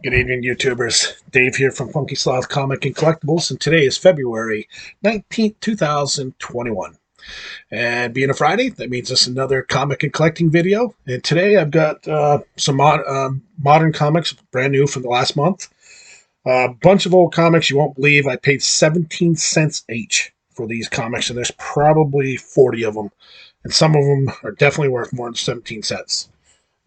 Good evening, YouTubers. Dave here from Funky Sloth Comic and Collectibles, and today is February 19th, 2021. And being a Friday, that means it's another comic and collecting video. And today I've got some modern comics, brand new from the last month. A bunch of old comics you won't believe. I paid 17 cents each for these comics, and there's probably 40 of them. And some of them are definitely worth more than 17 cents.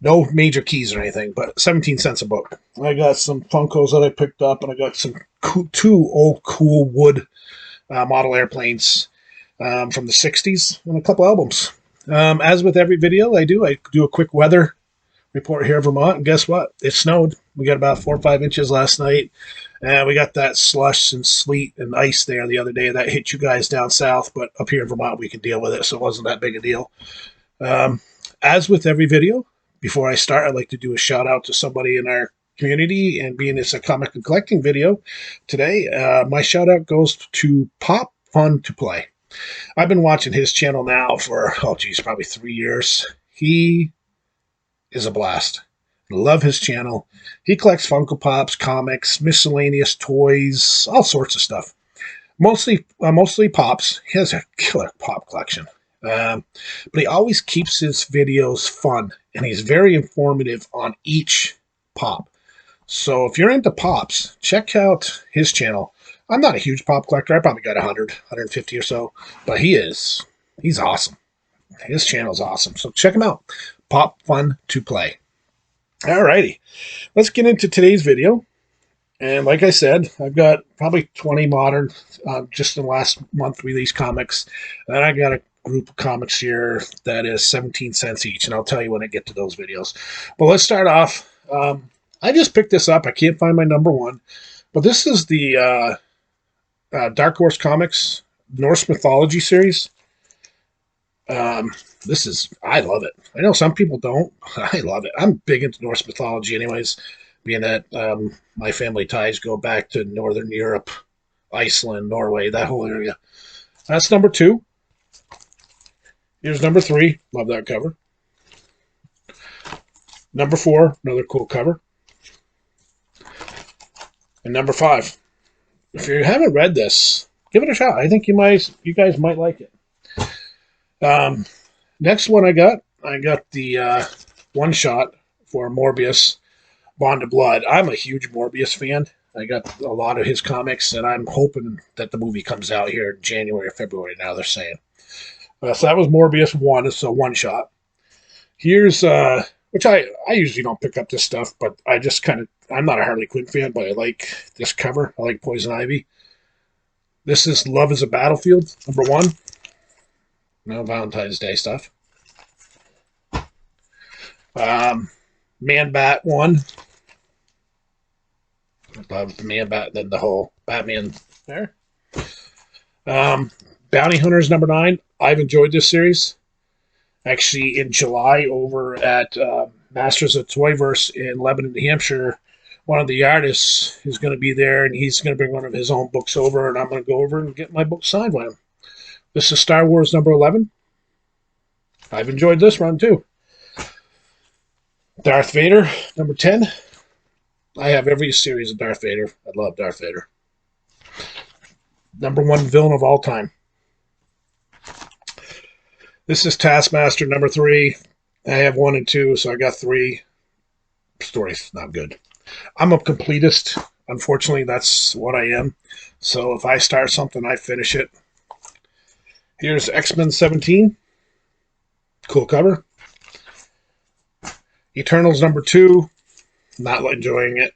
No major keys or anything, but 17 cents a book. I got some Funkos that I picked up, and I got some two old cool wood model airplanes from the 60s and a couple albums. As with every video I do a quick weather report here in Vermont, and guess what? It snowed. We got about 4 or 5 inches last night, and we got that slush and sleet and ice there the other day that hit you guys down south, but up here in Vermont we can deal with it, so it wasn't that big a deal. As with every video, before I start, I'd like to do a shout out to somebody in our community, and being it's a comic and collecting video today, my shout out goes to Pop Fun to Play. I've been watching his channel now for, probably 3 years. He is a blast. I love his channel. He collects Funko Pops, comics, miscellaneous toys, all sorts of stuff. Mostly Pops. He has a killer Pop collection. But he always keeps his videos fun, and he's very informative on each Pop. So if you're into Pops, check out his channel. I'm not a huge Pop collector. I probably got 100, 150 or so, but he's awesome. His channel's awesome. So check him out. Pop Fun to Play. Alrighty, let's get into today's video. And like I said, I've got probably 20 modern, just in the last month released comics. And I got a group of comics here that is 17 cents each, and I'll tell you when I get to those videos. But let's start off. I just picked this up. I can't find my number one, but this is the Dark Horse Comics Norse Mythology series. I love it. I know some people don't. I love it. I'm big into Norse mythology anyways, being that my family ties go back to Northern Europe, Iceland, Norway, that whole area. That's number 2. Here's number 3. Love that cover. Number 4, another cool cover. And number 5. If you haven't read this, give it a shot. I think you guys might like it. Next one I got the one shot for Morbius, Bond of Blood. I'm a huge Morbius fan. I got a lot of his comics, and I'm hoping that the movie comes out here in January or February, now they're saying. So that was Morbius 1. It's a one-shot. Here's, which I usually don't pick up this stuff, but I'm not a Harley Quinn fan, but I like this cover. I like Poison Ivy. This is Love is a Battlefield, number 1. No Valentine's Day stuff. Man-Bat 1. I love the Man-Bat, then the whole Batman there. Bounty Hunters number 9. I've enjoyed this series. Actually, in July, over at Masters of Toyverse in Lebanon, New Hampshire, one of the artists is going to be there, and he's going to bring one of his own books over, and I'm going to go over and get my book signed by him. This is Star Wars number 11. I've enjoyed this run too. Darth Vader number 10. I have every series of Darth Vader. I love Darth Vader. Number 1 villain of all time. This is Taskmaster number 3. I have 1 and 2, so I got 3. Story's not good. I'm a completist. Unfortunately, that's what I am. So if I start something, I finish it. Here's X-Men 17. Cool cover. Eternals number 2. Not enjoying it.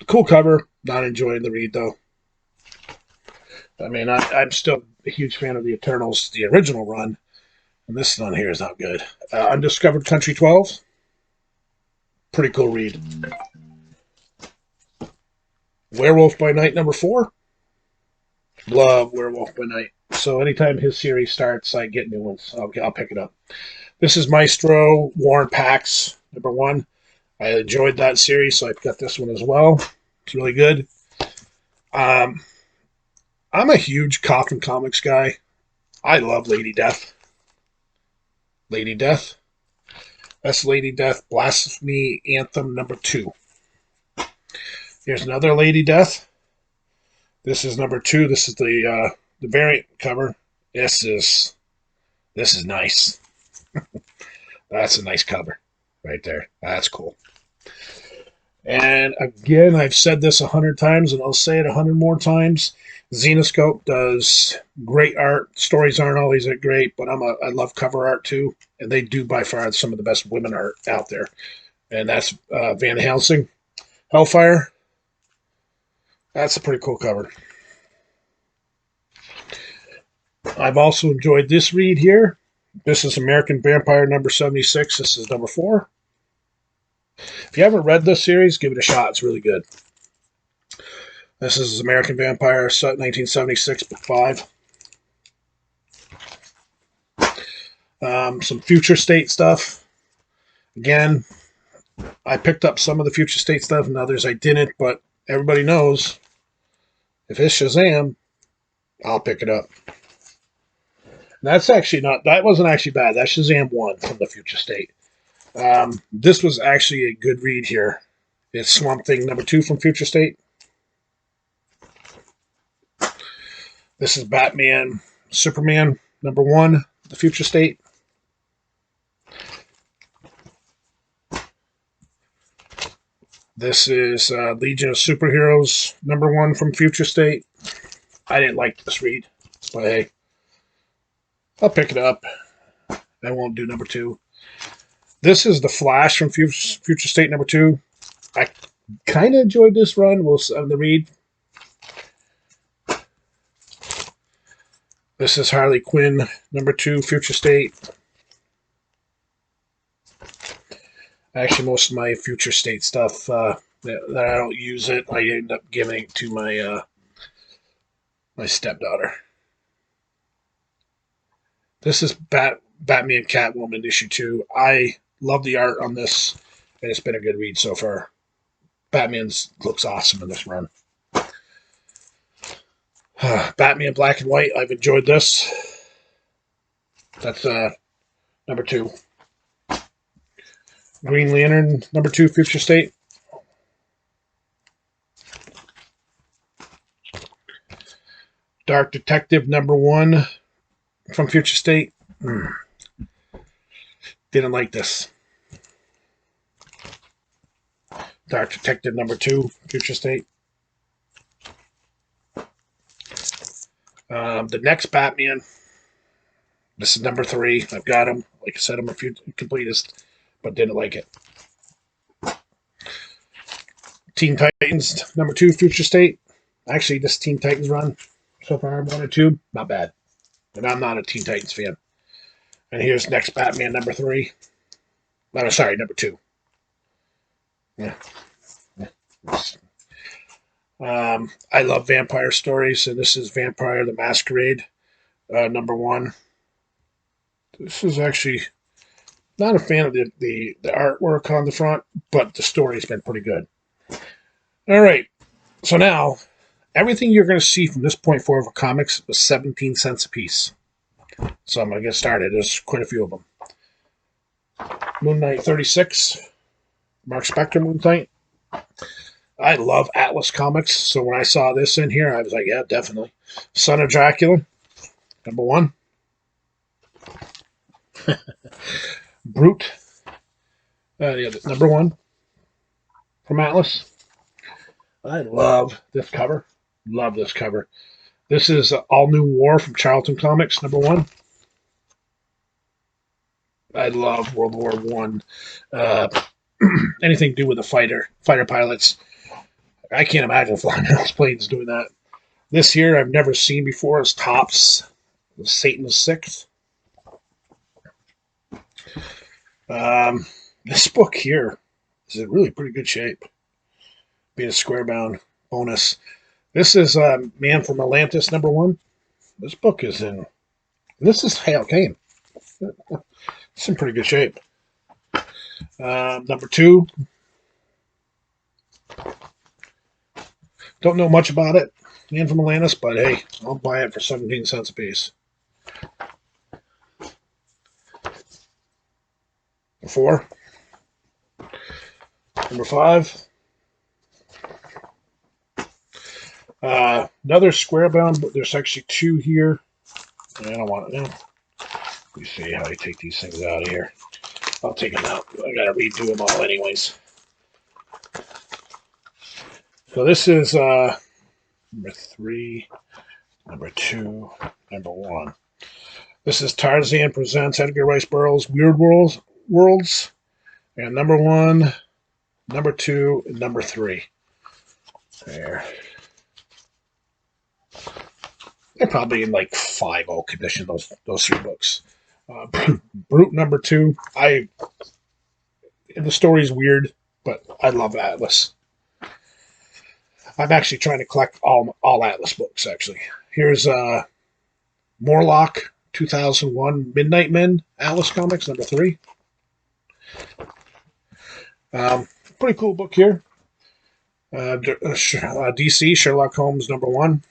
Cool cover. Not enjoying the read, though. I mean, I'm still a huge fan of the Eternals, the original run. And this one here is not good. Undiscovered Country 12. Pretty cool read. Werewolf by Night number 4. Love Werewolf by Night. So anytime his series starts, I get new ones. I'll pick it up. This is Maestro War and Pax number 1. I enjoyed that series, so I've got this one as well. It's really good. I'm a huge Coffin Comics guy. I love Lady Death. Lady Death. That's Lady Death Blasphemy Anthem number 2. Here's another Lady Death. This is number 2. This is the variant cover. This is nice. That's a nice cover right there. That's cool. And again, I've said this 100 times, and I'll say it 100 more times. Xenoscope does great art. Stories aren't always that great, but I love cover art too, and they do by far some of the best women art out there. And that's Van Helsing, Hellfire. That's a pretty cool cover. I've also enjoyed this read here. This is American Vampire number 76. This is number 4. If you haven't read this series, give it a shot. It's really good. This is American Vampire 1976, book 5. Some future state stuff. Again, I picked up some of the future state stuff and others I didn't, but everybody knows if it's Shazam, I'll pick it up. That's actually that wasn't actually bad. That's Shazam 1 from the future state. This was actually a good read here. It's Swamp Thing number 2 from future state. This is Batman, Superman number 1, the future state. This is Legion of Superheroes number 1 from future state. I didn't like this read, but hey, I'll pick it up. I won't do number 2. This is The Flash from future state number 2. I kind of enjoyed this run. We'll the read. This is Harley Quinn number 2, future state. Actually, most of my future state stuff that I don't use it, I end up giving it to my my stepdaughter. This is Batman Catwoman issue 2. I love the art on this, and it's been a good read so far. Batman's looks awesome in this run. Batman Black and White. I've enjoyed this. That's number 2. Green Lantern number 2, future state. Dark Detective number 1 from future state. Didn't like this. Dark Detective number 2, future state. The next Batman. This is number 3. I've got him. Like I said, I'm a completist, but didn't like it. Teen Titans number 2, future state. Actually, this Teen Titans run so far, 1 or 2, not bad. But I'm not a Teen Titans fan. And here's next Batman number 3. No, sorry, number 2. Yeah. I love vampire stories, and this is Vampire the Masquerade, number 1. This is actually not a fan of the artwork on the front, but the story's been pretty good. All right, so now everything you're going to see from this point forward for comics was 17 cents a piece. So I'm going to get started. There's quite a few of them. Moon Knight 36, Mark Spector Moon Knight. I love Atlas Comics, so when I saw this in here, I was like, yeah, definitely. Son of Dracula, number 1. Brute, yeah, number 1 from Atlas. I love this cover. Love this cover. This is All New War from Charlton Comics, number 1. I love World War One. Anything to do with the fighter pilots. I can't imagine flying those planes doing that. This here I've never seen before is Topps, Satan's Sixth. This book here is in really pretty good shape. Being a square bound bonus. This is Man from Atlantis, number 1. This book is in. This is Hale Kane. It's in pretty good shape. Number 2. Don't know much about it. Man from Atlantis, but hey, I'll buy it for 17 cents a piece. 4. Number 5. Another square bound, but there's actually two here. I don't want it now. Let me see how I take these things out of here. I'll take them out. I gotta redo them all anyways. So this is number 3, number 2, number 1. This is Tarzan Presents Edgar Rice Burroughs Weird Worlds. And number 1, number 2, and number 3. There. They're probably in like 5.0 condition, those 3 books. Brute number 2. The story's weird, but I love Atlas. I'm actually trying to collect all Atlas books, actually. Here's Morlock 2001 Midnight Men Atlas Comics, number 3. Pretty cool book here. DC Sherlock Holmes number 1.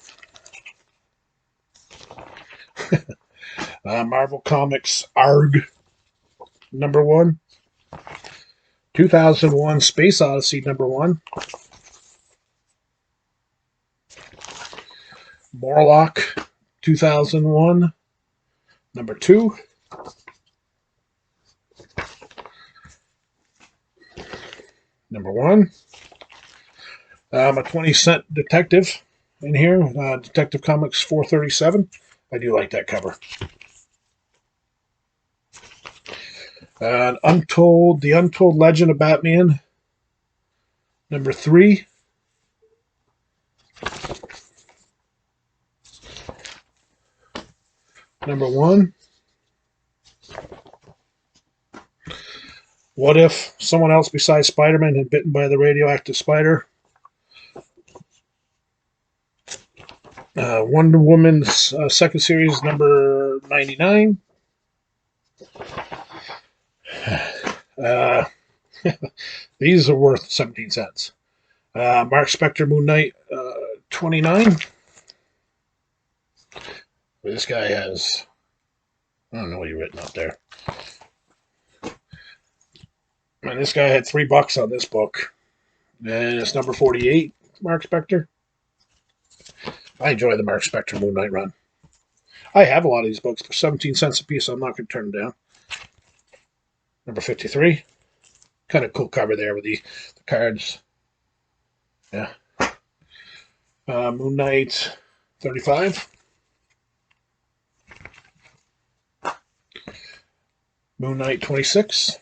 Marvel Comics ARG number 1. 2001 Space Odyssey number 1. Morlock 2001 number 2. Number 1. A 20-cent detective in here. Detective Comics 437. I do like that cover. The Untold Legend of Batman, number 3. Number 1. What if someone else besides Spider-Man had bitten by the radioactive spider? Wonder Woman's second series, number 99. These are worth 17 cents. Mark Spector Moon Knight 29. This guy has, I don't know what he written up there. And this guy had $3 on this book. And it's number 48, Mark Spector. I enjoy the Mark Spector Moon Knight run. I have a lot of these books for 17 cents a piece, so I'm not going to turn them down. Number 53. Kind of cool cover there with the cards. Yeah. Moon Knight 35. Moon Knight 26.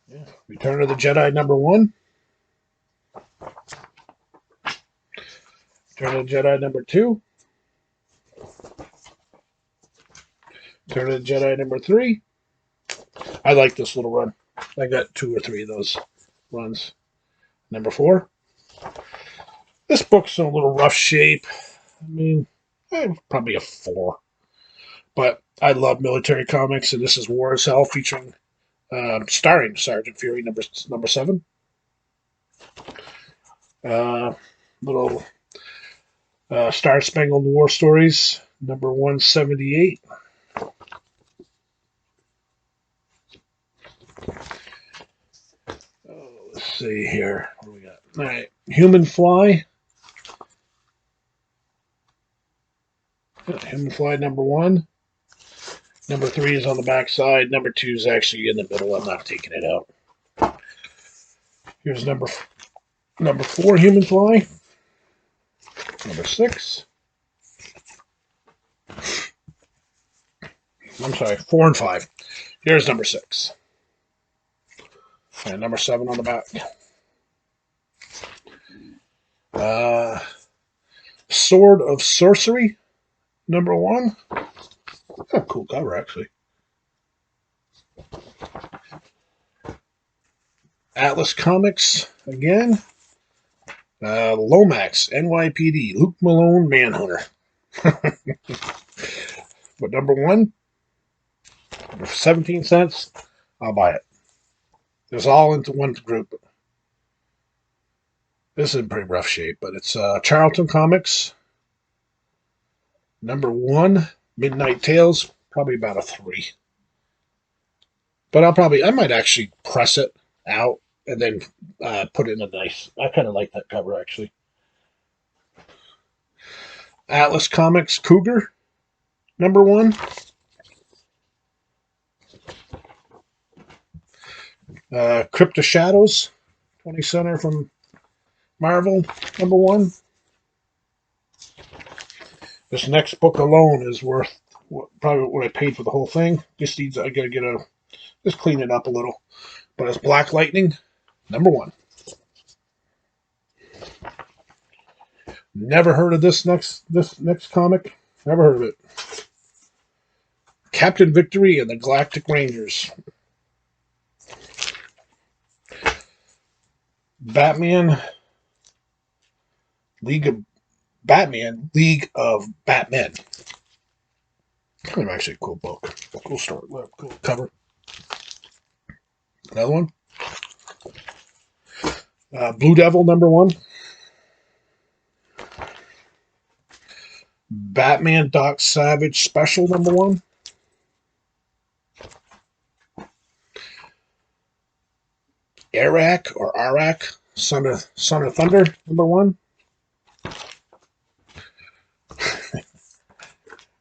Yeah. Return of the Jedi number 1. Return of the Jedi number 2. Return of the Jedi number 3. I like this little run. I got 2 or 3 of those runs. Number 4. This book's in a little rough shape. I mean, probably a 4. But I love military comics, and this is War as Hell, featuring, starring Sergeant Fury, number 7. Little Star Spangled War Stories, number 178. Let's see here. What do we got? All right. Human Fly. Human Fly number 1. Number 3 is on the back side. Number 2 is actually in the middle. I'm not taking it out. Here's number 4, Human Fly. Number 6. I'm sorry, 4 and 5. Here's number 6. And number 7 on the back. Sword of Sorcery, number 1. Oh, cool cover, actually. Atlas Comics, again. Lomax, NYPD, Luke Malone, Manhunter. But number 1, for 17 cents, I'll buy it. It's all into one group. This is in pretty rough shape, but it's Charlton Comics. Number 1, Midnight Tales, probably about a 3. But I might actually press it out and then put it in a nice. I kind of like that cover actually. Atlas Comics Cougar #1. Crypt of Shadows 20 center from Marvel #1. This next book alone is worth probably what I paid for the whole thing. Just needs I gotta just clean it up a little. But it's Black Lightning #1. Never heard of this next comic. Never heard of it. Captain Victory and the Galactic Rangers. Batman League of Batmen. Kind of actually a cool book. Cool story. Cool cover. Another one. Blue Devil #1. Batman Doc Savage Special #1. Arak, Son of Thunder #1.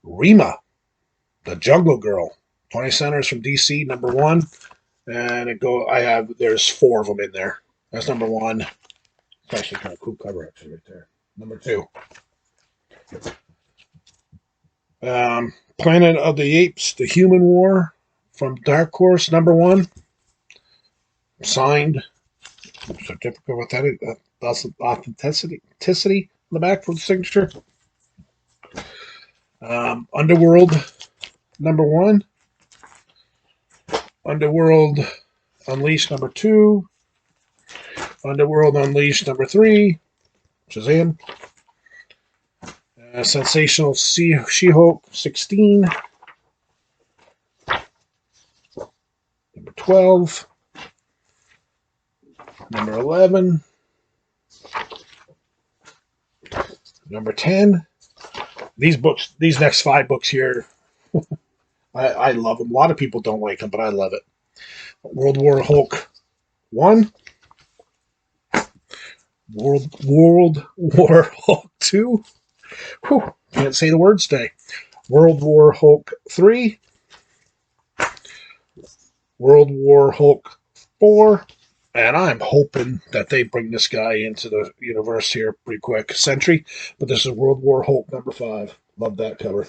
Rima, the Jungle Girl, 20 centers from DC #1. And there's 4 of them in there. That's #1. It's actually kind of cool cover actually right there. #2. Planet of the Apes, The Human War from Dark Horse #1. Signed certificate with that authenticity on the back for the signature. Underworld #1. Underworld Unleashed #2. Underworld Unleashed #3. Shazam. Sensational She-Hulk 16. #12. #11. #10. These next 5 books here, I love them. A lot of people don't like them, but I love it. World War Hulk 1. World War Hulk 2. Whew, can't say the words today. World War Hulk 3. World War Hulk 4. And I'm hoping that they bring this guy into the universe here pretty quick. Sentry. But this is World War Hulk #5. Love that cover.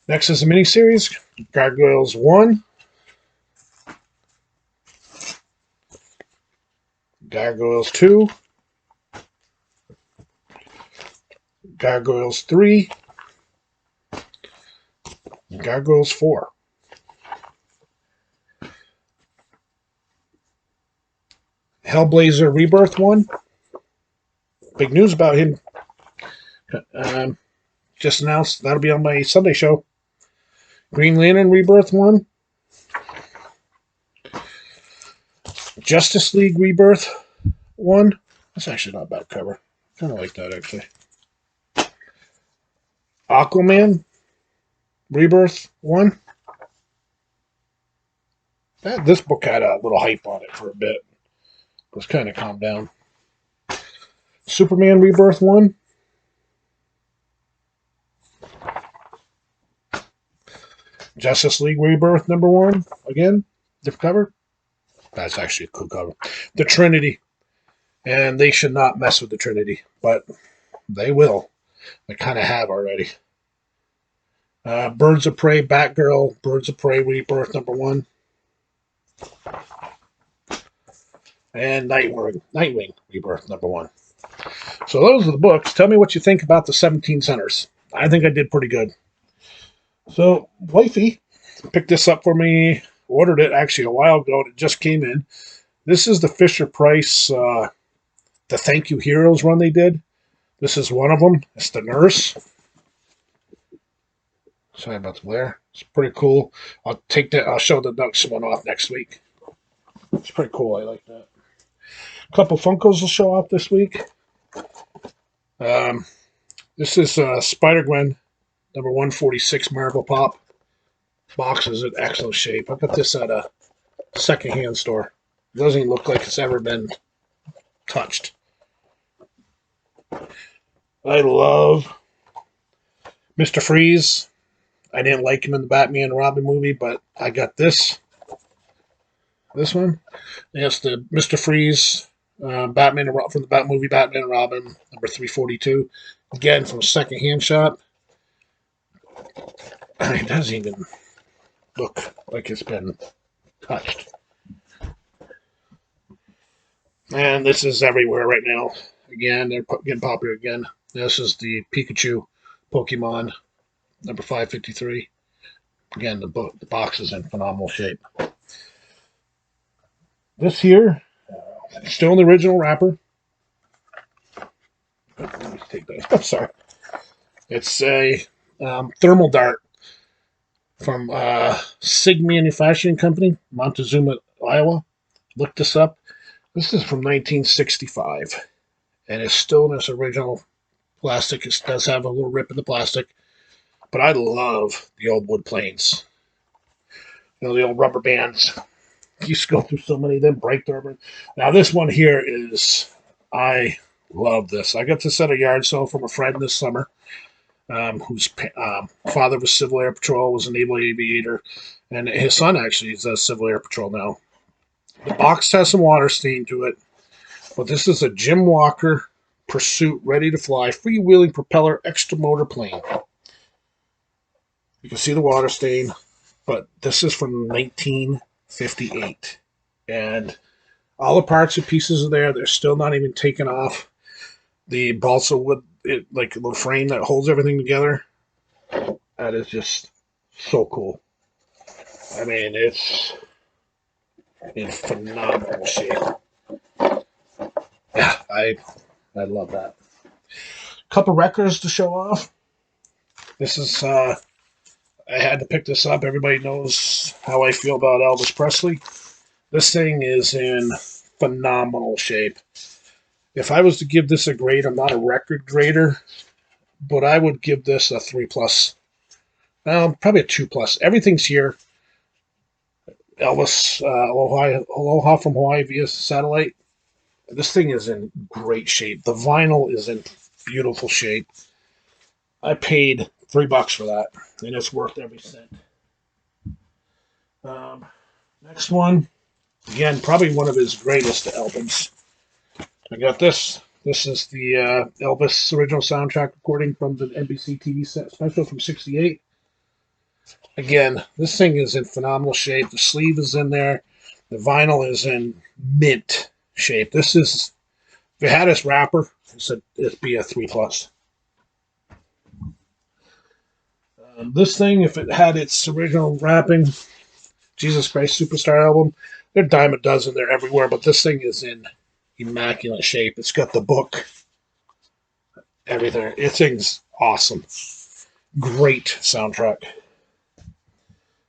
Next is a miniseries. Gargoyles 1. Gargoyles 2. Gargoyles 3. And Gargoyles 4. Hellblazer Rebirth 1. Big news about him. Just announced that'll be on my Sunday show. Green Lantern Rebirth 1. Justice League Rebirth 1. That's actually not a bad cover. Kind of like that actually. Aquaman Rebirth 1. This book had a little hype on it for a bit. It was kind of calmed down. Superman Rebirth 1. Justice League Rebirth #1. Again, different cover. That's actually a cool cover. The Trinity. And they should not mess with the Trinity, but they will. They kind of have already. Birds of Prey, Batgirl, Birds of Prey Rebirth #1. And Nightwing Rebirth #1. So those are the books. Tell me what you think about the 17 centers. I think I did pretty good. So, wifey picked this up for me, ordered it actually a while ago, and it just came in. This is the Fisher-Price, the Thank You Heroes run they did. This is one of them. It's the nurse. Sorry about the glare. It's pretty cool. I'll show the next one off next week. It's pretty cool. I like that. A couple Funkos will show off this week. This is Spider-Gwen #146 Marvel Pop. Box is in excellent shape. I got this at a secondhand store. doesn't even look like it's ever been touched. I love Mr. Freeze. I didn't like him in the Batman and Robin movie, but I got this one. It's the Mr. Freeze Batman and from the movie Batman and Robin, number 342. Again, from a secondhand shop. It doesn't even look like it's been touched. And this is everywhere right now. Again, they're getting popular again. This is the Pikachu Pokemon, number 553. Again, the box is in phenomenal shape. This here, still in the original wrapper. Let me take that. I'm sorry. It's a thermal dart from Sig Manufacturing Company, Montezuma, Iowa. Look this up. This is from 1965, and it's still in its original plastic. It does have a little rip in the plastic, but I love the old wood planes. You know, the old rubber bands. You used to go through so many of them, break the rubber. Now this one here is, I love this. I got this at a yard sale from a friend this summer, whose father was Civil Air Patrol, was a naval aviator, and his son actually is a Civil Air Patrol now. The box has some water stain to it, but this is a Jim Walker Pursuit ready to fly freewheeling propeller extra motor plane. You can see the water stain, but this is from 1958, and all the parts and pieces are there. They're still not even taken off. The balsa wood, like a little frame that holds everything together, that is just so cool. I mean, it's in phenomenal shape. Yeah, I love that. Couple records to show off. This is I had to pick this up. Everybody knows how I feel about Elvis Presley. This thing is in phenomenal shape. If I was to give this a grade, I'm not a record grader, but I would give this a 3+. Probably a 2+. Everything's here. Elvis, Aloha from Hawaii via satellite. This thing is in great shape. The vinyl is in beautiful shape. I paid $3 for that, and it's worth every cent. Next one, again, probably one of his greatest albums. I got this. This is the Elvis original soundtrack recording from the NBC TV special from '68. Again, this thing is in phenomenal shape. The sleeve is in there. The vinyl is in mint shape. This is, if it had its wrapper, it'd be a 3+. This thing, if it had its original wrapping, Jesus Christ Superstar album, they're a dime a dozen. They're everywhere, but this thing is in immaculate shape. It's got the book, everything. It thing's awesome. Great soundtrack.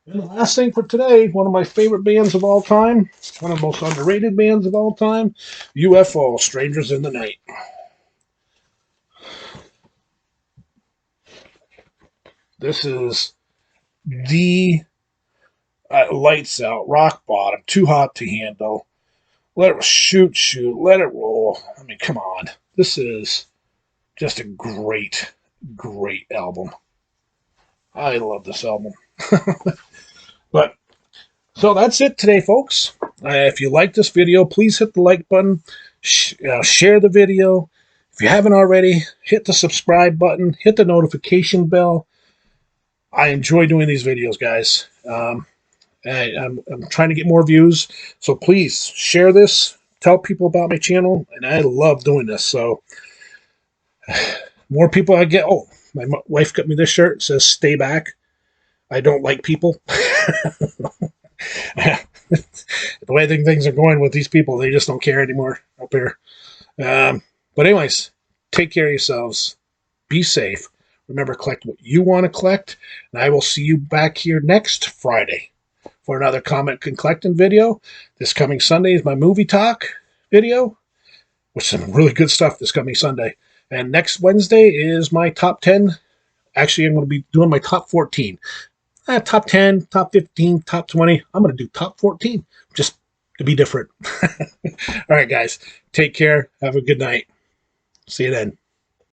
And the last thing for today, one of my favorite bands of all time, one of the most underrated bands of all time, UFO, Strangers in the Night. This is the lights out, rock bottom, too hot to handle. Let it shoot, let it roll. I mean, come on. This is just a great, great album. I love this album. But, so that's it today, folks. If you like this video, please hit the like button. Share the video. If you haven't already, hit the subscribe button. Hit the notification bell. I enjoy doing these videos, guys. I'm trying to get more views, so please share this. Tell people about my channel, and I love doing this. So, more people I get. Oh, my wife got me this shirt. It says "Stay back. I don't like people." The way things are going with these people, they just don't care anymore up here. But anyways, take care of yourselves. Be safe. Remember, collect what you want to collect. And I will see you back here next Friday for another comic and collecting video. This coming Sunday is my movie talk video, which is some really good stuff this coming Sunday. And next Wednesday is my top 10. Actually, I'm going to be doing my top 14. Top 10, top 15, top 20. I'm going to do top 14. Just to be different. All right, guys. Take care. Have a good night. See you then.